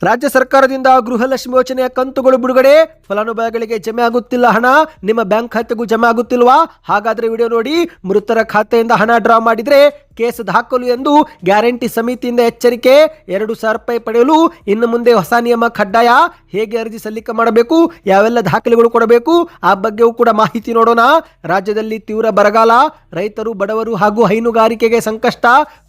ರಾಜ್ಯ ಸರ್ಕಾರದಿಂದ ಗೃಹಲಕ್ಷ್ಮಿ ಯೋಜನೆಯ ಕಂತುಗಳು ಬಿಡುಗಡೆ, ಫಲಾನುಭವಿಗಳಿಗೆ ಜಮೆ ಆಗುತ್ತಿಲ್ಲ ಹಣ, ನಿಮ್ಮ ಬ್ಯಾಂಕ್ ಖಾತೆಗೂ ಜಮೆ ಆಗುತ್ತಿಲ್ವಾ? ಹಾಗಾದ್ರೆ ವಿಡಿಯೋ ನೋಡಿ. ಮೃತರ ಖಾತೆಯಿಂದ ಹಣ ಡ್ರಾ ಮಾಡಿದ್ರೆ ಕೇಸ್ ದಾಖಲು ಎಂದು ಗ್ಯಾರಂಟಿ ಸಮಿತಿಯಿಂದ ಎಚ್ಚರಿಕೆ. 2,000 ರೂಪಾಯಿ ಪಡೆಯಲು ಇನ್ನು ಮುಂದೆ ಹೊಸ ನಿಯಮ ಕಡ್ಡಾಯ. ಹೇಗೆ ಅರ್ಜಿ ಸಲ್ಲಿಕೆ ಮಾಡಬೇಕು, ಯಾವೆಲ್ಲ ದಾಖಲೆಗಳು ಕೊಡಬೇಕು, ಆ ಬಗ್ಗೆಯೂ ಕೂಡ ಮಾಹಿತಿ ನೋಡೋಣ. ರಾಜ್ಯದಲ್ಲಿ ತೀವ್ರ ಬರಗಾಲ, ರೈತರು, ಬಡವರು ಹಾಗೂ ಹೈನುಗಾರಿಕೆಗೆ ಸಂಕಷ್ಟ.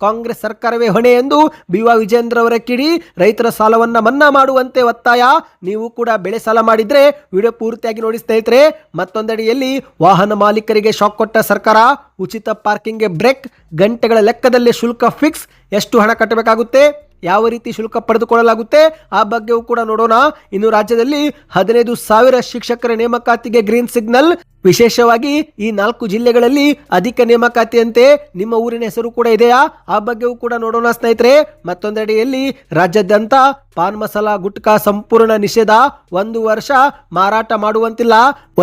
ಕಾಂಗ್ರೆಸ್ ಸರ್ಕಾರವೇ ಹೊಣೆ ಎಂದು BY ವಿಜೇಂದ್ರ ಅವರ ಕಿಡಿ. ರೈತರ ಸಾಲವನ್ನ ಮನ್ನಾ ಮಾಡುವಂತೆ ಒತ್ತಾಯ. ನೀವು ಕೂಡ ಬೆಳೆ ಸಾಲ ಮಾಡಿದ್ರೆ ವಿಡಿಯೋ ಪೂರ್ತಿಯಾಗಿ ನೋಡಿ ಸ್ನೇಹಿತರೆ. ಮತ್ತೊಂದೆಡೆಯಲ್ಲಿ ವಾಹನ ಮಾಲೀಕರಿಗೆ ಶಾಕ್ ಕೊಟ್ಟ ಸರ್ಕಾರ. ಉಚಿತ ಪಾರ್ಕಿಂಗ್ಗೆ ಬ್ರೇಕ್, ಗಂಟೆಗಳ ಲೆಕ್ಕದಲ್ಲಿ ಶುಲ್ಕ ಫಿಕ್ಸ್. ಎಷ್ಟು ಹಣ ಕಟ್ಟಬೇಕಾಗುತ್ತೆ, ಯಾವ ರೀತಿ ಶುಲ್ಕ ಪಡೆದುಕೊಳ್ಳಲಾಗುತ್ತೆ, ಆ ಬಗ್ಗೆಯೂ ಕೂಡ ನೋಡೋಣ. ಇನ್ನು ರಾಜ್ಯದಲ್ಲಿ 15,000 ಶಿಕ್ಷಕರ ನೇಮಕಾತಿಗೆ ಗ್ರೀನ್ ಸಿಗ್ನಲ್. ವಿಶೇಷವಾಗಿ ಈ 4 ಜಿಲ್ಲೆಗಳಲ್ಲಿ ಅಧಿಕ ನೇಮಕಾತಿಯಂತೆ ನಿಮ್ಮ ಊರಿನ ಹೆಸರು ಕೂಡ ಇದೆಯಾ, ಆ ಬಗ್ಗೆಯೂ ಕೂಡ ನೋಡೋಣ ಸ್ನೇಹಿತರೆ. ಮತ್ತೊಂದೆಡೆಯಲ್ಲಿ ರಾಜ್ಯಾದ್ಯಂತ ಪಾನ್ ಮಸಾಲ ಗುಟ್ಕಾ ಸಂಪೂರ್ಣ ನಿಷೇಧ. 1 ವರ್ಷ ಮಾರಾಟ ಮಾಡುವಂತಿಲ್ಲ.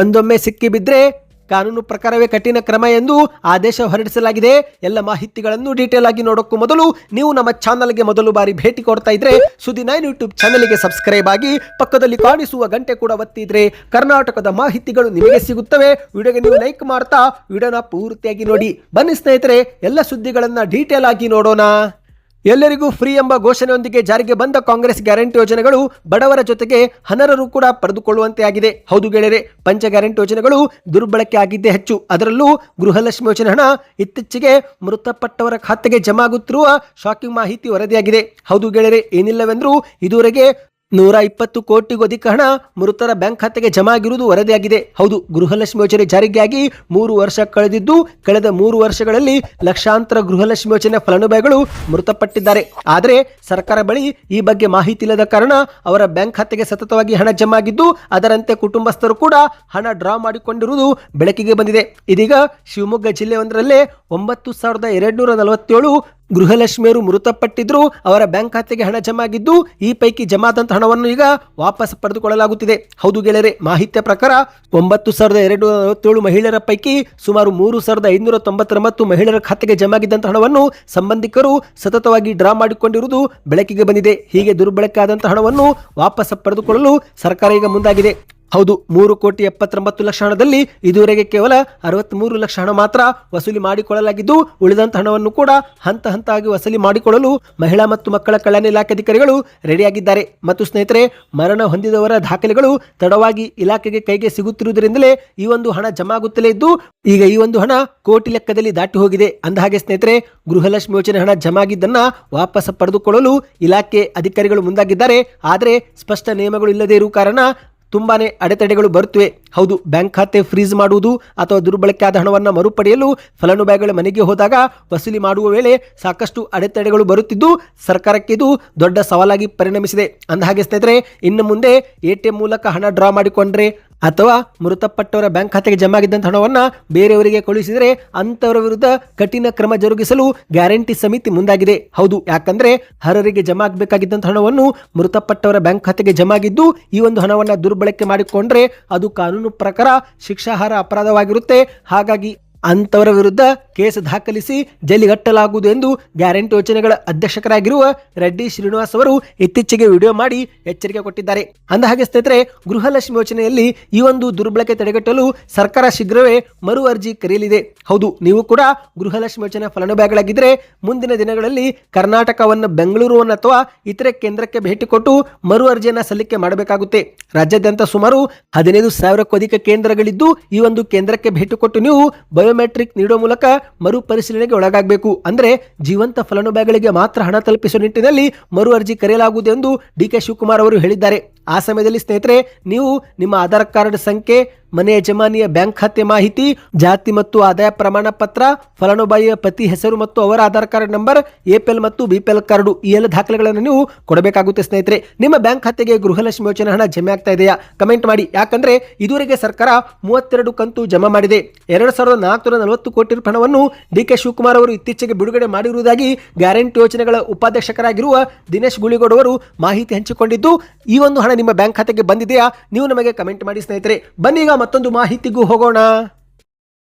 ಒಂದೊಮ್ಮೆ ಸಿಕ್ಕಿ ಬಿದ್ರೆ ಕಾನೂನು ಪ್ರಕಾರವೇ ಕಠಿಣ ಕ್ರಮ ಎಂದು ಆದೇಶ ಹೊರಡಿಸಲಾಗಿದೆ. ಎಲ್ಲ ಮಾಹಿತಿಗಳನ್ನು ಡೀಟೇಲ್ ಆಗಿ ನೋಡೋಕ್ಕೂ ಮೊದಲು ನೀವು ನಮ್ಮ ಚಾನಲ್ಗೆ ಮೊದಲು ಬಾರಿ ಭೇಟಿ ಕೊಡ್ತಾ ಇದ್ರೆ ಸುದ್ದಿ 9 ಯೂಟ್ಯೂಬ್ ಚಾನಲ್ಗೆ ಸಬ್ಸ್ಕ್ರೈಬ್ ಆಗಿ ಪಕ್ಕದಲ್ಲಿ ಕಾಣಿಸುವ ಗಂಟೆ ಕೂಡ ಒತ್ತಿದ್ರೆ ಕರ್ನಾಟಕದ ಮಾಹಿತಿಗಳು ನಿಮಗೆ ಸಿಗುತ್ತವೆ. ವಿಡಿಯೋಗೆ ನೀವು ಲೈಕ್ ಮಾಡ್ತಾ ವಿಡಿಯೋನ ಪೂರ್ತಿಯಾಗಿ ನೋಡಿ. ಬನ್ನಿ ಸ್ನೇಹಿತರೆ, ಎಲ್ಲ ಸುದ್ದಿಗಳನ್ನ ಡೀಟೇಲ್ ಆಗಿ ನೋಡೋಣ. ಎಲ್ಲರಿಗೂ ಫ್ರೀ ಎಂಬ ಘೋಷಣೆಯೊಂದಿಗೆ ಜಾರಿಗೆ ಬಂದ ಕಾಂಗ್ರೆಸ್ ಗ್ಯಾರಂಟಿ ಯೋಜನೆಗಳು ಬಡವರ ಜೊತೆಗೆ ಅನರ್ಹರು ಕೂಡ ಪಡೆದುಕೊಳ್ಳುವಂತೆ ಆಗಿದೆ. ಹೌದು ಗೆಳೆಯರೆ, ಪಂಚ ಗ್ಯಾರಂಟಿ ಯೋಜನೆಗಳು ದುರ್ಬಳಕೆ ಆಗಿದ್ದೇ ಹೆಚ್ಚು. ಅದರಲ್ಲೂ ಗೃಹಲಕ್ಷ್ಮಿ ಯೋಜನೆ ಹಣ ಇತ್ತೀಚೆಗೆ ಮೃತಪಟ್ಟವರ ಖಾತೆಗೆ ಜಮಾ ಆಗುತ್ತಿರುವ ಶಾಕಿಂಗ್ ಮಾಹಿತಿ ವರದಿಯಾಗಿದೆ. ಹೌದು ಗೆಳೆಯರೆ, ಏನಿಲ್ಲವೆಂದರೂ ಇದುವರೆಗೆ 120 ಕೋಟಿಗೂ ಅಧಿಕ ಹಣ ಮೃತರ ಬ್ಯಾಂಕ್ ಖಾತೆಗೆ ಜಮಾ ಆಗಿರುವುದು ವರದಿಯಾಗಿದೆ. ಹೌದು, ಗೃಹಲಕ್ಷ್ಮಿ ಯೋಜನೆ ಜಾರಿಗಾಗಿ 3 ವರ್ಷ ಕಳೆದಿದ್ದು, ಕಳೆದ 3 ವರ್ಷಗಳಲ್ಲಿ ಲಕ್ಷಾಂತರ ಗೃಹಲಕ್ಷ್ಮಿ ಯೋಜನೆ ಫಲಾನುಭವಿಗಳು ಮೃತಪಟ್ಟಿದ್ದಾರೆ. ಆದರೆ ಸರ್ಕಾರ ಬಳಿ ಈ ಬಗ್ಗೆ ಮಾಹಿತಿ ಇಲ್ಲದ ಕಾರಣ ಅವರ ಬ್ಯಾಂಕ್ ಖಾತೆಗೆ ಸತತವಾಗಿ ಹಣ ಜಮಾ ಆಗಿದ್ದು, ಅದರಂತೆ ಕುಟುಂಬಸ್ಥರು ಕೂಡ ಹಣ ಡ್ರಾ ಮಾಡಿಕೊಂಡಿರುವುದು ಬೆಳಕಿಗೆ ಬಂದಿದೆ. ಇದೀಗ ಶಿವಮೊಗ್ಗ ಜಿಲ್ಲೆಯೊಂದರಲ್ಲೇ 9,247 ಗೃಹಲಕ್ಷ್ಮಿಯರು ಮೃತಪಟ್ಟಿದ್ರು. ಅವರ ಬ್ಯಾಂಕ್ ಖಾತೆಗೆ ಹಣ ಜಮಾ ಆಗಿದ್ದು, ಈ ಪೈಕಿ ಜಮಾದಂತ ಹಣವನ್ನು ಈಗ ವಾಪಸ್ ಪಡೆದುಕೊಳ್ಳಲಾಗುತ್ತಿದೆ. ಹೌದು ಗೆಳೆಯರೆ, ಮಾಹಿತಿಯ ಪ್ರಕಾರ 9,247 ಮಹಿಳೆಯರ ಪೈಕಿ ಸುಮಾರು 3,599 ಮಹಿಳೆಯರ ಖಾತೆಗೆ ಜಮಾ ಆಗಿದ್ದಂತಹ ಹಣವನ್ನು ಸಂಬಂಧಿಕರು ಸತತವಾಗಿ ಡ್ರಾ ಮಾಡಿಕೊಂಡಿರುವುದು ಬೆಳಕಿಗೆ ಬಂದಿದೆ. ಹೀಗೆ ದುರ್ಬಳಕೆ ಆದಂತಹ ಹಣವನ್ನು ವಾಪಸ್ ಪಡೆದುಕೊಳ್ಳಲು ಸರ್ಕಾರ ಈಗ ಮುಂದಾಗಿದೆ. ಹೌದು, 3,79,00,000 ಹಣದಲ್ಲಿ ಇದುವರೆಗೆ ಕೇವಲ 63 ಲಕ್ಷ ಹಣ ಮಾತ್ರ ವಸೂಲಿ ಮಾಡಿಕೊಳ್ಳಲಾಗಿದ್ದು, ಉಳಿದಂತ ಹಣವನ್ನು ಕೂಡ ಹಂತ ಹಂತವಾಗಿ ವಸೂಲಿ ಮಾಡಿಕೊಳ್ಳಲು ಮಹಿಳಾ ಮತ್ತು ಮಕ್ಕಳ ಕಲ್ಯಾಣ ಇಲಾಖೆ ಅಧಿಕಾರಿಗಳು ರೆಡಿಯಾಗಿದ್ದಾರೆ. ಮತ್ತು ಸ್ನೇಹಿತರೆ, ಮರಣ ಹೊಂದಿದವರ ದಾಖಲೆಗಳು ತಡವಾಗಿ ಇಲಾಖೆಗೆ ಕೈಗೆ ಸಿಗುತ್ತಿರುವುದರಿಂದಲೇ ಈ ಒಂದು ಹಣ ಜಮಾ ಆಗುತ್ತಲೇ ಇದ್ದು, ಈಗ ಈ ಒಂದು ಹಣ ಕೋಟಿ ಲೆಕ್ಕದಲ್ಲಿ ದಾಟಿ ಹೋಗಿದೆ. ಅಂದಹಾಗೆ ಸ್ನೇಹಿತರೆ, ಗೃಹಲಕ್ಷ್ಮಿ ಯೋಜನೆ ಹಣ ಜಮಾ ಆಗಿದ್ದನ್ನ ವಾಪಸ್ ಪಡೆದುಕೊಳ್ಳಲು ಇಲಾಖೆ ಅಧಿಕಾರಿಗಳು ಮುಂದಾಗಿದ್ದಾರೆ. ಆದರೆ ಸ್ಪಷ್ಟ ನಿಯಮಗಳು ಇಲ್ಲದೇ ಇರುವ ಕಾರಣ ತುಂಬಾನೇ ಅಡೆತಡೆಗಳು ಬರುತ್ತಿವೆ. ಹೌದು, ಬ್ಯಾಂಕ್ ಖಾತೆ ಫ್ರೀಸ್ ಮಾಡುವುದು ಅಥವಾ ದುರ್ಬಳಕೆ ಆದ ಹಣವನ್ನು ಮರುಪಡೆಯಲು ಫಲಾನುಭವಿಗಳ ಮನೆಗೆ ಹೋದಾಗ ವಸೂಲಿ ಮಾಡುವ ವೇಳೆ ಸಾಕಷ್ಟು ಅಡೆತಡೆಗಳು ಬರುತ್ತಿದ್ದು, ಸರ್ಕಾರಕ್ಕೆ ಇದು ದೊಡ್ಡ ಸವಾಲಾಗಿ ಪರಿಣಮಿಸಿದೆ. ಅಂದಹಾಗೆ ಸ್ನೇಹಿತರೆ, ಇನ್ನು ಮುಂದೆ ATM ಮೂಲಕ ಹಣ ಡ್ರಾ ಮಾಡಿಕೊಂಡ್ರೆ ಅಥವಾ ಮೃತಪಟ್ಟವರ ಬ್ಯಾಂಕ್ ಖಾತೆಗೆ ಜಮಾ ಆಗಿದ್ದಂಥ ಹಣವನ್ನು ಬೇರೆಯವರಿಗೆ ಕಳುಹಿಸಿದರೆ ಅಂತವರ ವಿರುದ್ಧ ಕಠಿಣ ಕ್ರಮ ಜರುಗಿಸಲು ಗ್ಯಾರಂಟಿ ಸಮಿತಿ ಮುಂದಾಗಿದೆ. ಹೌದು, ಯಾಕಂದ್ರೆ ಅರ್ಹರಿಗೆ ಜಮಾ ಆಗಬೇಕಾಗಿದ್ದಂಥ ಹಣವನ್ನು ಮೃತಪಟ್ಟವರ ಬ್ಯಾಂಕ್ ಖಾತೆಗೆ ಜಮಾ ಆಗಿದ್ದು, ಈ ಒಂದು ಹಣವನ್ನು ದುರ್ಬಳಕೆ ಮಾಡಿಕೊಂಡ್ರೆ ಅದು ಕಾನೂನು ಪ್ರಕಾರ ಶಿಕ್ಷಾರ್ಹ ಅಪರಾಧವಾಗಿರುತ್ತೆ. ಹಾಗಾಗಿ ಅಂತವರ ವಿರುದ್ಧ ಕೇಸ್ ದಾಖಲಿಸಿ ಜೈಲಿಗಟ್ಟಲಾಗುವುದು ಎಂದು ಗ್ಯಾರಂಟಿ ಯೋಜನೆಗಳ ಅಧ್ಯಕ್ಷರಾಗಿರುವ ರೆಡ್ಡಿ ಶ್ರೀನಿವಾಸ್ ಅವರು ಇತ್ತೀಚೆಗೆ ವಿಡಿಯೋ ಮಾಡಿ ಎಚ್ಚರಿಕೆ ಕೊಟ್ಟಿದ್ದಾರೆ. ಅಂದಹಾಗೆ ಸ್ನೇಹಿತರೆ, ಗೃಹಲಕ್ಷ್ಮಿ ಯೋಜನೆಯಲ್ಲಿ ಈ ಒಂದು ದುರ್ಬಳಕೆ ತಡೆಗಟ್ಟಲು ಸರ್ಕಾರ ಶೀಘ್ರವೇ ಮರು ಅರ್ಜಿ ಕರೆಯಲಿದೆ. ಹೌದು, ನೀವು ಕೂಡ ಗೃಹಲಕ್ಷ್ಮಿ ಯೋಜನೆ ಫಲಾನುಭವಿಗಳಾಗಿದ್ದರೆ ಮುಂದಿನ ದಿನಗಳಲ್ಲಿ ಕರ್ನಾಟಕವನ್ನು ಬೆಂಗಳೂರು ಅಥವಾ ಇತರೆ ಕೇಂದ್ರಕ್ಕೆ ಭೇಟಿ ಕೊಟ್ಟು ಮರು ಅರ್ಜಿಯನ್ನು ಸಲ್ಲಿಕೆ ಮಾಡಬೇಕಾಗುತ್ತೆ. ರಾಜ್ಯಾದ್ಯಂತ ಸುಮಾರು 15,000ಕ್ಕೂ ಅಧಿಕ ಕೇಂದ್ರಗಳಿದ್ದು, ಈ ಒಂದು ಕೇಂದ್ರಕ್ಕೆ ಭೇಟಿ ಕೊಟ್ಟು ನೀವು ಬಯೋಮೆಟ್ರಿಕ್ ನೀಡುವ ಮೂಲಕ ಮರು ಪರಿಶೀಲನೆಗೆ ಒಳಗಾಗಬೇಕು. ಅಂದ್ರೆ ಜೀವಂತ ಫಲಾನುಭವಿಗಳಿಗೆ ಮಾತ್ರ ಹಣ ತಲುಪಿಸುವ ನಿಟ್ಟಿನಲ್ಲಿ ಮರು ಅರ್ಜಿ ಕರೆಯಲಾಗುವುದು ಎಂದು DK ಶಿವಕುಮಾರ್ ಅವರು ಹೇಳಿದ್ದಾರೆ. ಆ ಸಮಯದಲ್ಲಿ ಸ್ನೇಹಿತರೆ, ನೀವು ನಿಮ್ಮ ಆಧಾರ್ ಕಾರ್ಡ್ ಸಂಖ್ಯೆ, ಮನೆ ಯಜಮಾನಿಯ ಬ್ಯಾಂಕ್ ಖಾತೆ ಮಾಹಿತಿ, ಜಾತಿ ಮತ್ತು ಆದಾಯ ಪ್ರಮಾಣ ಪತ್ರ, ಫಲಾನುಭವಿಯ ಪತಿ ಹೆಸರು ಮತ್ತು ಅವರ ಆಧಾರ್ ಕಾರ್ಡ್ ನಂಬರ್, APL ಮತ್ತು BPL ಕಾರ್ಡು, ಈ ಎಲ್ಲ ದಾಖಲೆಗಳನ್ನು ನೀವು ಕೊಡಬೇಕಾಗುತ್ತೆ. ಸ್ನೇಹಿತರೆ, ನಿಮ್ಮ ಬ್ಯಾಂಕ್ ಖಾತೆಗೆ ಗೃಹಲಕ್ಷ್ಮಿ ಯೋಜನೆ ಹಣ ಜಮೆ ಆಗ್ತಾ ಇದೆಯಾ? ಕಮೆಂಟ್ ಮಾಡಿ. ಯಾಕಂದ್ರೆ ಇದುವರೆಗೆ ಸರ್ಕಾರ 32 ಕಂತು ಜಮಾ ಮಾಡಿದೆ. 2,440 ಕೋಟಿ ಹಣವನ್ನು DK ಶಿವಕುಮಾರ್ ಅವರು ಇತ್ತೀಚೆಗೆ ಬಿಡುಗಡೆ ಮಾಡಿರುವುದಾಗಿ ಗ್ಯಾರಂಟಿ ಯೋಜನೆಗಳ ಉಪಾಧ್ಯಕ್ಷರಾಗಿರುವ ದಿನೇಶ್ ಗುಳಿಗೋಡ್ ಅವರು ಮಾಹಿತಿ ಹಂಚಿಕೊಂಡಿದ್ದು, ಈ ಒಂದು ಹಣ ನಿಮ್ಮ ಬ್ಯಾಂಕ್ ಖಾತೆಗೆ ಬಂದಿದೆಯಾ? ನೀವು ನಮಗೆ ಕಮೆಂಟ್ ಮಾಡಿ ಸ್ನೇಹಿತರೆ. ಬನ್ನಿ ಈಗ ಮತ್ತೊಂದು ಮಾಹಿತಿಗೂ ಹೋಗೋಣ.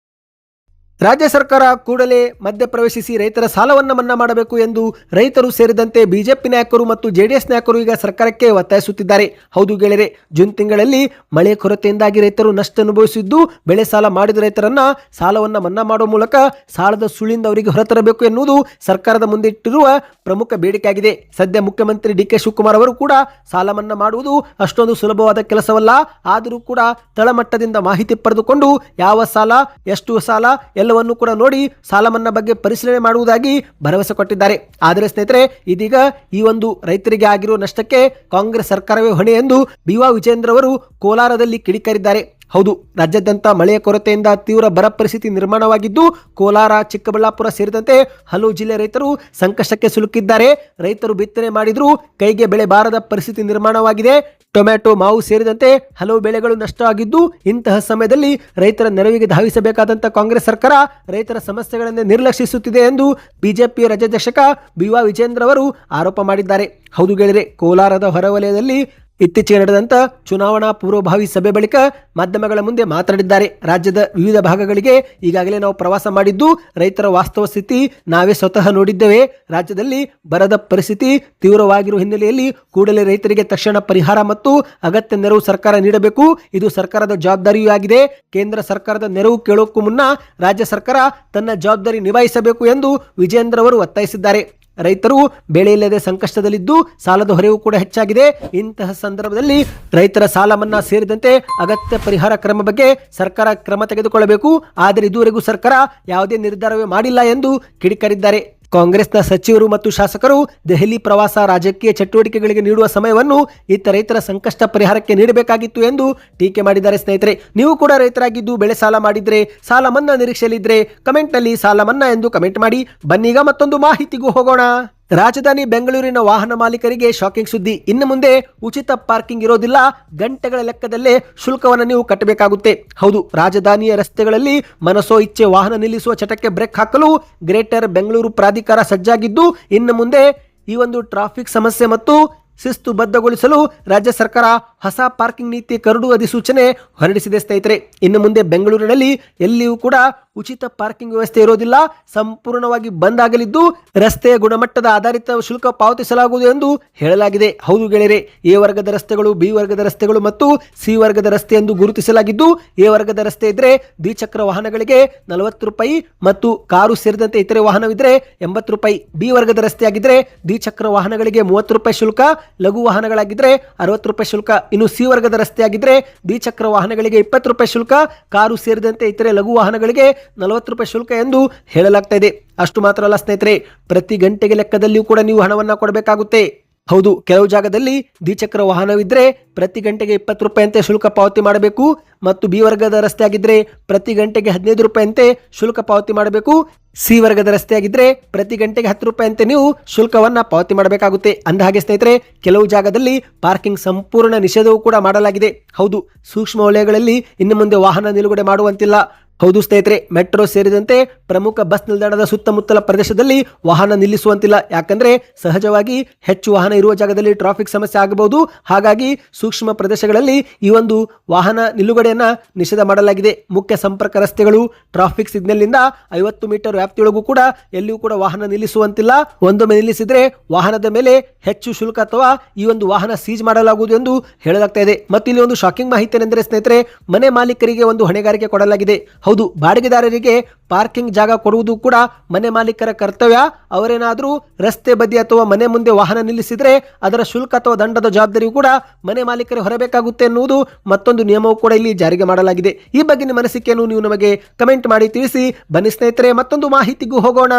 ರಾಜ್ಯ ಸರ್ಕಾರ ಕೂಡಲೇ ಮಧ್ಯಪ್ರವೇಶಿಸಿ ರೈತರ ಸಾಲವನ್ನು ಮನ್ನಾ ಮಾಡಬೇಕು ಎಂದು ರೈತರು ಸೇರಿದಂತೆ ಬಿಜೆಪಿ ನಾಯಕರು ಮತ್ತು ಜೆಡಿಎಸ್ ನಾಯಕರು ಈಗ ಸರ್ಕಾರಕ್ಕೆ ಒತ್ತಾಯಿಸುತ್ತಿದ್ದಾರೆ. ಹೌದು ಗೆಳೆಯರೆ, ಜೂನ್ ತಿಂಗಳಲ್ಲಿ ಮಳೆ ಕೊರತೆಯಿಂದಾಗಿ ರೈತರು ನಷ್ಟ ಅನುಭವಿಸಿದ್ದು, ಬೆಳೆ ಸಾಲ ಮಾಡಿದ ರೈತರನ್ನ ಸಾಲವನ್ನು ಮನ್ನಾ ಮಾಡುವ ಮೂಲಕ ಸಾಲದ ಸುಳಿಯಿಂದ ಅವರಿಗೆ ಹೊರತರಬೇಕು ಎನ್ನುವುದು ಸರ್ಕಾರದ ಮುಂದೆ ಇಟ್ಟಿರುವ ಪ್ರಮುಖ ಬೇಡಿಕೆಯಾಗಿದೆ. ಸದ್ಯ ಮುಖ್ಯಮಂತ್ರಿ ಡಿ ಕೆ ಶಿವಕುಮಾರ್ ಅವರು ಕೂಡ ಸಾಲ ಮನ್ನಾ ಮಾಡುವುದು ಅಷ್ಟೊಂದು ಸುಲಭವಾದ ಕೆಲಸವಲ್ಲ, ಆದರೂ ಕೂಡ ತಳಮಟ್ಟದಿಂದ ಮಾಹಿತಿ ಪಡೆದುಕೊಂಡು ಯಾವ ಸಾಲ, ಎಷ್ಟು ಸಾಲ ಎಲ್ಲವನ್ನು ಕೂಡ ನೋಡಿ ಸಾಲ ಮನ್ನಾ ಬಗ್ಗೆ ಪರಿಶೀಲನೆ ಮಾಡುವುದಾಗಿ ಭರವಸೆ ಕೊಟ್ಟಿದ್ದಾರೆ. ಆದರೆ ಸ್ನೇಹಿತರೆ, ಇದೀಗ ಈ ಒಂದು ರೈತರಿಗೆ ಆಗಿರುವ ನಷ್ಟಕ್ಕೆ ಕಾಂಗ್ರೆಸ್ ಸರ್ಕಾರವೇ ಹೊಣೆ ಎಂದು ಬಿವಾ ವಿಜೇಂದ್ರ ಅವರು ಕೋಲಾರದಲ್ಲಿ ಕಿಡಿಕಾರಿದ್ದಾರೆ. ಹೌದು, ರಾಜ್ಯಾದ್ಯಂತ ಮಳೆಯ ಕೊರತೆಯಿಂದ ತೀವ್ರ ಬರ ಪರಿಸ್ಥಿತಿ ನಿರ್ಮಾಣವಾಗಿದ್ದು, ಕೋಲಾರ, ಚಿಕ್ಕಬಳ್ಳಾಪುರ ಸೇರಿದಂತೆ ಹಲವು ಜಿಲ್ಲೆ ರೈತರು ಸಂಕಷ್ಟಕ್ಕೆ ಸಿಲುಕಿದ್ದಾರೆ. ರೈತರು ಬಿತ್ತನೆ ಮಾಡಿದ್ರೂ ಕೈಗೆ ಬೆಳೆ ಬಾರದ ಪರಿಸ್ಥಿತಿ ನಿರ್ಮಾಣವಾಗಿದೆ. ಟೊಮ್ಯಾಟೊ, ಮಾವು ಸೇರಿದಂತೆ ಹಲವು ಬೆಳೆಗಳು ನಷ್ಟ ಆಗಿದ್ದು, ಇಂತಹ ಸಮಯದಲ್ಲಿ ರೈತರ ನೆರವಿಗೆ ಧಾವಿಸಬೇಕಾದಂಥ ಕಾಂಗ್ರೆಸ್ ಸರ್ಕಾರ ರೈತರ ಸಮಸ್ಯೆಗಳನ್ನು ನಿರ್ಲಕ್ಷಿಸುತ್ತಿದೆ ಎಂದು ಬಿಜೆಪಿಯ ರಾಜ್ಯಾಧ್ಯಕ್ಷ ಬಿವಾ ವಿಜೇಂದ್ರ ಅವರು ಆರೋಪ ಮಾಡಿದ್ದಾರೆ. ಹೌದು ಗೆಳೆಯರೆ, ಕೋಲಾರದ ಹೊರವಲಯದಲ್ಲಿ ಇತ್ತೀಚೆಗೆ ನಡೆದಂಥ ಚುನಾವಣಾ ಪೂರ್ವಭಾವಿ ಸಭೆ ಬಳಿಕ ಮಾಧ್ಯಮಗಳ ಮುಂದೆ ಮಾತನಾಡಿದ್ದಾರೆ. ರಾಜ್ಯದ ವಿವಿಧ ಭಾಗಗಳಿಗೆ ಈಗಾಗಲೇ ನಾವು ಪ್ರವಾಸ ಮಾಡಿದ್ದು, ರೈತರ ವಾಸ್ತವ ಸ್ಥಿತಿ ನಾವೇ ಸ್ವತಃ ನೋಡಿದ್ದೇವೆ. ರಾಜ್ಯದಲ್ಲಿ ಬರದ ಪರಿಸ್ಥಿತಿ ತೀವ್ರವಾಗಿರುವ ಹಿನ್ನೆಲೆಯಲ್ಲಿ ಕೂಡಲೇ ರೈತರಿಗೆ ತಕ್ಷಣ ಪರಿಹಾರ ಮತ್ತು ಅಗತ್ಯ ನೆರವು ಸರ್ಕಾರ ನೀಡಬೇಕು. ಇದು ಸರ್ಕಾರದ ಜವಾಬ್ದಾರಿಯೂ ಆಗಿದೆ. ಕೇಂದ್ರ ಸರ್ಕಾರದ ನೆರವು ಕೇಳೋಕ್ಕೂ ಮುನ್ನ ರಾಜ್ಯ ಸರ್ಕಾರ ತನ್ನ ಜವಾಬ್ದಾರಿ ನಿಭಾಯಿಸಬೇಕು ಎಂದು ವಿಜೇಂದ್ರ ಅವರು ಒತ್ತಾಯಿಸಿದ್ದಾರೆ. ರೈತರು ಬೆಳೆ ಇಲ್ಲದೆ ಸಂಕಷ್ಟದಲ್ಲಿದ್ದು, ಸಾಲದ ಹೊರೆಯೂ ಕೂಡ ಹೆಚ್ಚಾಗಿದೆ. ಇಂತಹ ಸಂದರ್ಭದಲ್ಲಿ ರೈತರ ಸಾಲ ಮನ್ನಾ ಸೇರಿದಂತೆ ಅಗತ್ಯ ಪರಿಹಾರ ಕ್ರಮ ಬಗ್ಗೆ ಸರ್ಕಾರ ಕ್ರಮ ತೆಗೆದುಕೊಳ್ಳಬೇಕು. ಆದರೆ ಇದುವರೆಗೂ ಸರ್ಕಾರ ಯಾವುದೇ ನಿರ್ಧಾರವೇ ಮಾಡಿಲ್ಲ ಎಂದು ಕಿಡಿಕಾರಿದ್ದಾರೆ. ಕಾಂಗ್ರೆಸ್ನ ಸಚಿವರು ಮತ್ತು ಶಾಸಕರು ದೆಹಲಿ ಪ್ರವಾಸ ರಾಜಕೀಯ ಚಟುವಟಿಕೆಗಳಿಗೆ ನೀಡುವ ಸಮಯವನ್ನು ಇತ್ತ ರೈತರ ಸಂಕಷ್ಟ ಪರಿಹಾರಕ್ಕೆ ನೀಡಬೇಕಾಗಿತ್ತು ಎಂದು ಟೀಕೆ ಮಾಡಿದ್ದಾರೆ. ಸ್ನೇಹಿತರೆ, ನೀವು ಕೂಡ ರೈತರಾಗಿದ್ದು ಬೆಳೆ ಸಾಲ ಮಾಡಿದ್ರೆ, ಸಾಲ ಮನ್ನಾ ನಿರೀಕ್ಷೆಯಲ್ಲಿದ್ದರೆ ಕಮೆಂಟ್ನಲ್ಲಿ ಸಾಲ ಮನ್ನಾ ಎಂದು ಕಮೆಂಟ್ ಮಾಡಿ. ಬನ್ನೀಗ ಮತ್ತೊಂದು ಮಾಹಿತಿಗೂ ಹೋಗೋಣ. ರಾಜಧಾನಿ ಬೆಂಗಳೂರಿನ ವಾಹನ ಮಾಲೀಕರಿಗೆ ಶಾಕಿಂಗ್ ಸುದ್ದಿ. ಇನ್ನು ಮುಂದೆ ಉಚಿತ ಪಾರ್ಕಿಂಗ್ ಇರೋದಿಲ್ಲ, ಗಂಟೆಗಳ ಲೆಕ್ಕದಲ್ಲೇ ಶುಲ್ಕವನ್ನು ನೀವು ಕಟ್ಟಬೇಕಾಗುತ್ತೆ. ಹೌದು, ರಾಜಧಾನಿಯ ರಸ್ತೆಗಳಲ್ಲಿ ಮನಸೋ ಇಚ್ಛೆ ವಾಹನ ನಿಲ್ಲಿಸುವ ಚಟಕ್ಕೆ ಬ್ರೇಕ್ ಹಾಕಲು ಗ್ರೇಟರ್ ಬೆಂಗಳೂರು ಪ್ರಾಧಿಕಾರ ಸಜ್ಜಾಗಿದ್ದು, ಇನ್ನು ಮುಂದೆ ಈ ಒಂದು ಟ್ರಾಫಿಕ್ ಸಮಸ್ಯೆ ಮತ್ತು ಶಿಸ್ತು ಬದ್ಧಗೊಳಿಸಲು ರಾಜ್ಯ ಸರ್ಕಾರ ಹೊಸ ಪಾರ್ಕಿಂಗ್ ನೀತಿ ಕರಡು ಅಧಿಸೂಚನೆ ಹೊರಡಿಸಿದೆ. ಸ್ನೇಹಿತರೆ, ಇನ್ನು ಮುಂದೆ ಬೆಂಗಳೂರಿನಲ್ಲಿ ಎಲ್ಲಿಯೂ ಕೂಡ ಉಚಿತ ಪಾರ್ಕಿಂಗ್ ವ್ಯವಸ್ಥೆ ಇರೋದಿಲ್ಲ, ಸಂಪೂರ್ಣವಾಗಿ ಬಂದ್ ಆಗಲಿದ್ದು, ರಸ್ತೆಯ ಗುಣಮಟ್ಟದ ಆಧಾರಿತ ಶುಲ್ಕ ಪಾವತಿಸಲಾಗುವುದು ಎಂದು ಹೇಳಲಾಗಿದೆ. ಹೌದು ಗೆಳೆಯರೆ, ಎ ವರ್ಗದ ರಸ್ತೆಗಳು, ಬಿ ವರ್ಗದ ರಸ್ತೆಗಳು ಮತ್ತು ಸಿ ವರ್ಗದ ರಸ್ತೆ ಎಂದು ಗುರುತಿಸಲಾಗಿದ್ದು, ಎ ವರ್ಗದ ರಸ್ತೆ ಇದ್ರೆ ದ್ವಿಚಕ್ರ ವಾಹನಗಳಿಗೆ 40 ರೂಪಾಯಿ ಮತ್ತು ಕಾರು ಸೇರಿದಂತೆ ಇತರೆ ವಾಹನವಿದ್ರೆ 80 ರೂಪಾಯಿ, ಬಿ ವರ್ಗದ ರಸ್ತೆ ಆಗಿದ್ರೆ ದ್ವಿಚಕ್ರ ವಾಹನಗಳಿಗೆ 30 ರೂಪಾಯಿ ಶುಲ್ಕ, ಲಘು ವಾಹನಗಳಾಗಿದ್ರೆ 60 ರೂಪಾಯಿ ಶುಲ್ಕ. ಇನ್ನು ಸಿ ವರ್ಗದ ರಸ್ತೆ ಆಗಿದ್ರೆ ದ್ವಿಚಕ್ರ ವಾಹನಗಳಿಗೆ 20 ರೂಪಾಯಿ ಶುಲ್ಕ, ಕಾರು ಸೇರಿದಂತೆ ಇತರೆ ಲಘು ವಾಹನಗಳಿಗೆ 40 ರೂಪಾಯಿ ಶುಲ್ಕ ಎಂದು ಹೇಳಲಾಗ್ತಾ ಇದೆ. ಅಷ್ಟು ಮಾತ್ರ ಅಲ್ಲ ಸ್ನೇಹಿತರೆ, ಪ್ರತಿ ಗಂಟೆಗೆ ಲೆಕ್ಕದಲ್ಲಿಯೂ ಕೂಡ ನೀವು ಹಣವನ್ನು ಕೊಡಬೇಕಾಗುತ್ತೆ. ಹೌದು, ಕೆಲವು ಜಾಗದಲ್ಲಿ ದ್ವಿಚಕ್ರ ವಾಹನವಿದ್ರೆ ಪ್ರತಿ ಗಂಟೆಗೆ 20 ರೂಪಾಯಿಯಂತೆ ಶುಲ್ಕ ಪಾವತಿ ಮಾಡಬೇಕು ಮತ್ತು ಬಿ ವರ್ಗದ ರಸ್ತೆ ಆಗಿದ್ರೆ ಪ್ರತಿ ಗಂಟೆಗೆ 15 ರೂಪಾಯಿಯಂತೆ ಶುಲ್ಕ ಪಾವತಿ ಮಾಡಬೇಕು. ಸಿ ವರ್ಗದ ರಸ್ತೆ ಆಗಿದ್ರೆ ಪ್ರತಿ ಗಂಟೆಗೆ 10 ರೂಪಾಯಿಯಂತೆ ನೀವು ಶುಲ್ಕವನ್ನ ಪಾವತಿ ಮಾಡಬೇಕಾಗುತ್ತೆ. ಅಂದಹಾಗೆ ಸ್ನೇಹಿತರೆ, ಕೆಲವು ಜಾಗದಲ್ಲಿ ಪಾರ್ಕಿಂಗ್ ಸಂಪೂರ್ಣ ನಿಷೇಧವೂ ಕೂಡ ಮಾಡಲಾಗಿದೆ. ಹೌದು, ಸೂಕ್ಷ್ಮ ವಲಯಗಳಲ್ಲಿ ಇನ್ನು ಮುಂದೆ ವಾಹನ ನಿಲುಗಡೆ ಮಾಡುವಂತಿಲ್ಲ. ಹೌದು ಸ್ನೇಹಿತರೆ, ಮೆಟ್ರೋ ಸೇರಿದಂತೆ ಪ್ರಮುಖ ಬಸ್ ನಿಲ್ದಾಣದ ಸುತ್ತಮುತ್ತಲ ಪ್ರದೇಶದಲ್ಲಿ ವಾಹನ ನಿಲ್ಲಿಸುವಂತಿಲ್ಲ. ಯಾಕಂದ್ರೆ ಸಹಜವಾಗಿ ಹೆಚ್ಚು ವಾಹನ ಇರುವ ಜಾಗದಲ್ಲಿ ಟ್ರಾಫಿಕ್ ಸಮಸ್ಯೆ ಆಗಬಹುದು. ಹಾಗಾಗಿ ಸೂಕ್ಷ್ಮ ಪ್ರದೇಶಗಳಲ್ಲಿ ಈ ಒಂದು ವಾಹನ ನಿಲುಗಡೆಯನ್ನ ನಿಷೇಧ ಮಾಡಲಾಗಿದೆ. ಮುಖ್ಯ ಸಂಪರ್ಕ ರಸ್ತೆಗಳು, ಟ್ರಾಫಿಕ್ ಸಿಗ್ನಲ್ ಇಂದ 50 ಮೀಟರ್ ವ್ಯಾಪ್ತಿಯೊಳಗೂ ಕೂಡ ಎಲ್ಲಿಯೂ ಕೂಡ ವಾಹನ ನಿಲ್ಲಿಸುವಂತಿಲ್ಲ. ಒಂದೊಮ್ಮೆ ನಿಲ್ಲಿಸಿದ್ರೆ ವಾಹನದ ಮೇಲೆ ಹೆಚ್ಚು ಶುಲ್ಕ ಅಥವಾ ಈ ಒಂದು ವಾಹನ ಸೀಜ್ ಮಾಡಲಾಗುವುದು ಎಂದು ಹೇಳಲಾಗ್ತಾ ಇದೆ. ಮತ್ತು ಇಲ್ಲಿ ಒಂದು ಶಾಕಿಂಗ್ ಮಾಹಿತಿ ಏನೆಂದರೆ ಸ್ನೇಹಿತರೆ, ಮನೆ ಮಾಲೀಕರಿಗೆ ಒಂದು ಹೊಣೆಗಾರಿಕೆ ಕೊಡಲಾಗಿದೆ. ಹೌದು, ಬಾಡಿಗೆದಾರರಿಗೆ ಪಾರ್ಕಿಂಗ್ ಜಾಗ ಕೊಡುವುದು ಕೂಡ ಮನೆ ಮಾಲೀಕರ ಕರ್ತವ್ಯ. ಅವರೇನಾದರೂ ರಸ್ತೆ ಬದಿ ಅಥವಾ ಮನೆ ಮುಂದೆ ವಾಹನ ನಿಲ್ಲಿಸಿದ್ರೆ ಅದರ ಶುಲ್ಕ ಅಥವಾ ದಂಡದ ಜವಾಬ್ದಾರಿಯು ಕೂಡ ಮನೆ ಮಾಲೀಕರೇ ಹೊರಬೇಕಾಗುತ್ತೆ ಎನ್ನುವುದು ಮತ್ತೊಂದು ನಿಯಮವು ಕೂಡ ಇಲ್ಲಿ ಜಾರಿಗೆ ಮಾಡಲಾಗಿದೆ. ಈ ಬಗ್ಗೆ ನಿಮ್ಮ ಅನಿಸಿಕೆಯನ್ನು ನೀವು ನಮಗೆ ಕಮೆಂಟ್ ಮಾಡಿ ತಿಳಿಸಿ. ಬನ್ನಿ ಸ್ನೇಹಿತರೆ, ಮತ್ತೊಂದು ಮಾಹಿತಿಗೂ ಹೋಗೋಣ.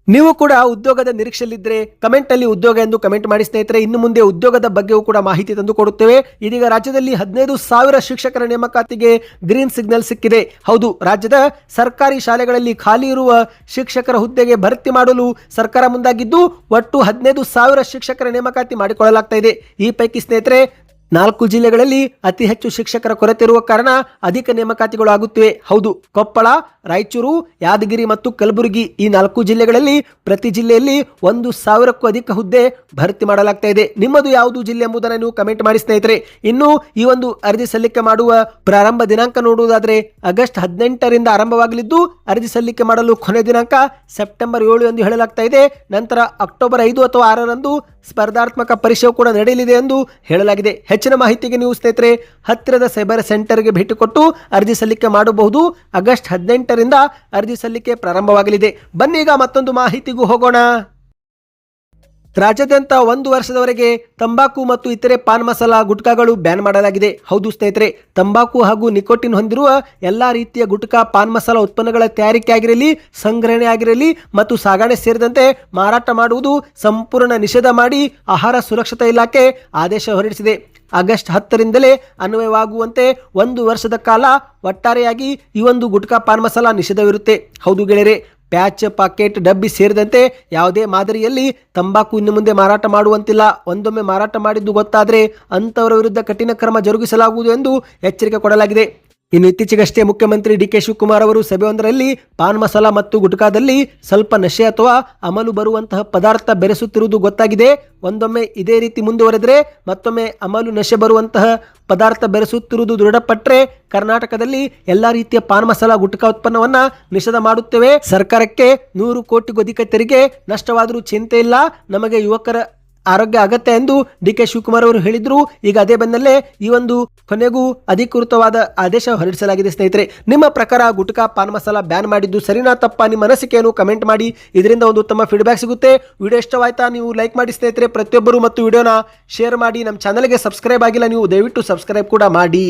ನೀವು ಕೂಡ ಉದ್ಯೋಗದ ನಿರೀಕ್ಷೆಯಲ್ಲಿದ್ದರೆ ಕಮೆಂಟ್ ಅಲ್ಲಿ ಉದ್ಯೋಗ ಎಂದು ಕಮೆಂಟ್ ಮಾಡಿ ಸ್ನೇಹಿತರೆ. ಇನ್ನು ಮುಂದೆ ಉದ್ಯೋಗದ ಬಗ್ಗೆಯೂ ಕೂಡ ಮಾಹಿತಿ ತಂದು ಕೊಡುತ್ತೇವೆ. ಇದೀಗ ರಾಜ್ಯದಲ್ಲಿ 15,000 ಶಿಕ್ಷಕರ ನೇಮಕಾತಿಗೆ ಗ್ರೀನ್ ಸಿಗ್ನಲ್ ಸಿಕ್ಕಿದೆ. ಹೌದು, ರಾಜ್ಯದ ಸರ್ಕಾರಿ ಶಾಲೆಗಳಲ್ಲಿ ಖಾಲಿ ಇರುವ ಶಿಕ್ಷಕರ ಹುದ್ದೆಗೆ ಭರ್ತಿ ಮಾಡಲು ಸರ್ಕಾರ ಮುಂದಾಗಿದ್ದು, ಒಟ್ಟು 15,000 ಶಿಕ್ಷಕರ ನೇಮಕಾತಿ ಮಾಡಿಕೊಳ್ಳಲಾಗ್ತಾ ಇದೆ. ಈ ಪೈಕಿ ಸ್ನೇಹಿತರೆ 4 ಜಿಲ್ಲೆಗಳಲ್ಲಿ ಅತಿ ಹೆಚ್ಚು ಶಿಕ್ಷಕರ ಕೊರತೆ ಇರುವ ಕಾರಣ ಅಧಿಕ ನೇಮಕಾತಿಗಳು ಆಗುತ್ತಿವೆ. ಹೌದು, ಕೊಪ್ಪಳ, ರಾಯಚೂರು, ಯಾದಗಿರಿ ಮತ್ತು ಕಲಬುರಗಿ ಈ 4 ಜಿಲ್ಲೆಗಳಲ್ಲಿ ಪ್ರತಿ ಜಿಲ್ಲೆಯಲ್ಲಿ 1,000ಕ್ಕೂ ಅಧಿಕ ಹುದ್ದೆ ಭರ್ತಿ ಮಾಡಲಾಗ್ತಾ ಇದೆ. ನಿಮ್ಮದು ಯಾವುದು ಜಿಲ್ಲೆ ಎಂಬುದನ್ನು ನೀವು ಕಮೆಂಟ್ ಮಾಡಿ ಸ್ನೇಹಿತರೆ. ಇನ್ನು ಈ ಒಂದು ಅರ್ಜಿ ಸಲ್ಲಿಕೆ ಮಾಡುವ ಪ್ರಾರಂಭ ದಿನಾಂಕ ನೋಡುವುದಾದರೆ ಆಗಸ್ಟ್ 18ರಿಂದ ಆರಂಭವಾಗಲಿದ್ದು ಅರ್ಜಿ ಸಲ್ಲಿಕೆ ಮಾಡಲು ಕೊನೆ ದಿನಾಂಕ ಸೆಪ್ಟೆಂಬರ್ 7 ಎಂದು ಹೇಳಲಾಗ್ತಾ ಇದೆ. ನಂತರ ಅಕ್ಟೋಬರ್ 5 ಅಥವಾ 6ರಂದು ಸ್ಪರ್ಧಾತ್ಮಕ ಪರೀಕ್ಷೆಯು ಕೂಡ ನಡೆಯಲಿದೆ ಎಂದು ಹೇಳಲಾಗಿದೆ. ಹೆಚ್ಚಿನ ಮಾಹಿತಿಗೆ ನೀವು ಸ್ನೇಹಿತರೆ ಹತ್ತಿರದ ಸೈಬರ್ ಸೆಂಟರ್ಗೆ ಭೇಟಿ ಕೊಟ್ಟು ಅರ್ಜಿ ಸಲ್ಲಿಕೆ ಮಾಡಬಹುದು. ಆಗಸ್ಟ್ 18ರಿಂದ ಅರ್ಜಿ ಸಲ್ಲಿಕೆ ಪ್ರಾರಂಭವಾಗಲಿದೆ. ಬನ್ನಿ ಈಗ ಮತ್ತೊಂದು ಮಾಹಿತಿಗೂ ಹೋಗೋಣ. ರಾಜ್ಯಾದ್ಯಂತ 1 ವರ್ಷದವರೆಗೆ ತಂಬಾಕು ಮತ್ತು ಇತರೆ ಪಾನ್ ಮಸಾಲ ಗುಟ್ಕಾಗಳು ಬ್ಯಾನ್ ಮಾಡಲಾಗಿದೆ. ಹೌದು ಸ್ನೇಹಿತರೆ, ತಂಬಾಕು ಹಾಗೂ ನಿಕೋಟಿನ್ ಹೊಂದಿರುವ ಎಲ್ಲಾ ರೀತಿಯ ಗುಟ್ಕಾ ಪಾನ್ ಮಸಾಲ ಉತ್ಪನ್ನಗಳ ತಯಾರಿಕೆ ಆಗಿರಲಿ, ಸಂಗ್ರಹಣೆ ಆಗಿರಲಿ ಮತ್ತು ಸಾಗಣೆ ಸೇರಿದಂತೆ ಮಾರಾಟ ಮಾಡುವುದು ಸಂಪೂರ್ಣ ನಿಷೇಧ ಮಾಡಿ ಆಹಾರ ಸುರಕ್ಷತಾ ಇಲಾಖೆ ಆದೇಶ ಹೊರಡಿಸಿದೆ. ಆಗಸ್ಟ್ 10ರಿಂದಲೇ ಅನ್ವಯವಾಗುವಂತೆ 1 ವರ್ಷದ ಕಾಲ ಒಟ್ಟಾರೆಯಾಗಿ ಈ ಒಂದು ಗುಟ್ಕಾ ಪಾನ್ ಮಸಾಲ ನಿಷೇಧವಿರುತ್ತೆ. ಹೌದು ಗೆಳೆಯರೆ, ಪ್ಯಾಚ್, ಪಾಕೆಟ್, ಡಬ್ಬಿ ಸೇರಿದಂತೆ ಯಾವುದೇ ಮಾದರಿಯಲ್ಲಿ ತಂಬಾಕು ಇನ್ನು ಮುಂದೆ ಮಾರಾಟ ಮಾಡುವಂತಿಲ್ಲ. ಒಂದೊಮ್ಮೆ ಮಾರಾಟ ಮಾಡಿದ್ದು ಗೊತ್ತಾದರೆ ಅಂತವರ ವಿರುದ್ಧ ಕಠಿಣ ಕ್ರಮ ಜರುಗಿಸಲಾಗುವುದು ಎಂದು ಎಚ್ಚರಿಕೆ ಕೊಡಲಾಗಿದೆ. ಇನ್ನು ಇತ್ತೀಚೆಗಷ್ಟೇ ಮುಖ್ಯಮಂತ್ರಿ ಡಿ.ಕೆ. ಶಿವಕುಮಾರ್ ಅವರು ಸಭೆಯೊಂದರಲ್ಲಿ ಪಾನ್ ಮಸಾಲ ಮತ್ತು ಗುಟ್ಕಾದಲ್ಲಿ ಸ್ವಲ್ಪ ನಶೆ ಅಥವಾ ಅಮಲು ಬರುವಂತಹ ಪದಾರ್ಥ ಬೆರೆಸುತ್ತಿರುವುದು ಗೊತ್ತಾಗಿದೆ. ಒಂದೊಮ್ಮೆ ಇದೇ ರೀತಿ ಮುಂದುವರೆದರೆ ಮತ್ತೊಮ್ಮೆ ಅಮಲು ನಶೆ ಬರುವಂತಹ ಪದಾರ್ಥ ಬೆರೆಸುತ್ತಿರುವುದು ದೃಢಪಟ್ಟರೆ ಕರ್ನಾಟಕದಲ್ಲಿ ಎಲ್ಲಾ ರೀತಿಯ ಪಾನ್ ಮಸಾಲ ಗುಟ್ಕಾ ಉತ್ಪನ್ನವನ್ನ ನಿಷೇಧ ಮಾಡುತ್ತೇವೆ. ಸರ್ಕಾರಕ್ಕೆ 100 ಕೋಟಿಗೂ ಅಧಿಕ ತೆರಿಗೆ ನಷ್ಟವಾದರೂ ಚಿಂತೆ ಇಲ್ಲ, ನಮಗೆ ಯುವಕರ ಆರೋಗ್ಯ ಅಗತ್ಯ ಎಂದು ಡಿ.ಕೆ. ಶಿವಕುಮಾರ್ ಅವರು ಹೇಳಿದ್ರು. ಈಗ ಅದೇ ಬೆನ್ನಲ್ಲೇ ಈ ಒಂದು ಕೊನೆಗೂ ಅಧಿಕೃತವಾದ ಆದೇಶ ಹೊರಡಿಸಲಾಗಿದೆ. ಸ್ನೇಹಿತರೆ, ನಿಮ್ಮ ಪ್ರಕಾರ ಗುಟ್ಕಾ ಪಾನ್ ಮಸಾಲ ಬ್ಯಾನ್ ಮಾಡಿದ್ದು ಸರಿನಾ ತಪ್ಪಾ? ನಿಮ್ಮ ಅನಿಸಿಕೆಯನ್ನು ಕಮೆಂಟ್ ಮಾಡಿ. ಇದರಿಂದ ಒಂದು ಉತ್ತಮ ಫೀಡ್ಬ್ಯಾಕ್ ಸಿಗುತ್ತೆ. ವಿಡಿಯೋ ಇಷ್ಟವಾಯ್ತಾ? ನೀವು ಲೈಕ್ ಮಾಡಿ ಸ್ನೇಹಿತರೆ ಪ್ರತಿಯೊಬ್ಬರು, ಮತ್ತು ವಿಡಿಯೋನ ಶೇರ್ ಮಾಡಿ. ನಮ್ಮ ಚಾನಲ್ಗೆ ಸಬ್ಸ್ಕ್ರೈಬ್ ಆಗಿಲ್ಲ ನೀವು ದಯವಿಟ್ಟು ಸಬ್ಸ್ಕ್ರೈಬ್ ಕೂಡ ಮಾಡಿ.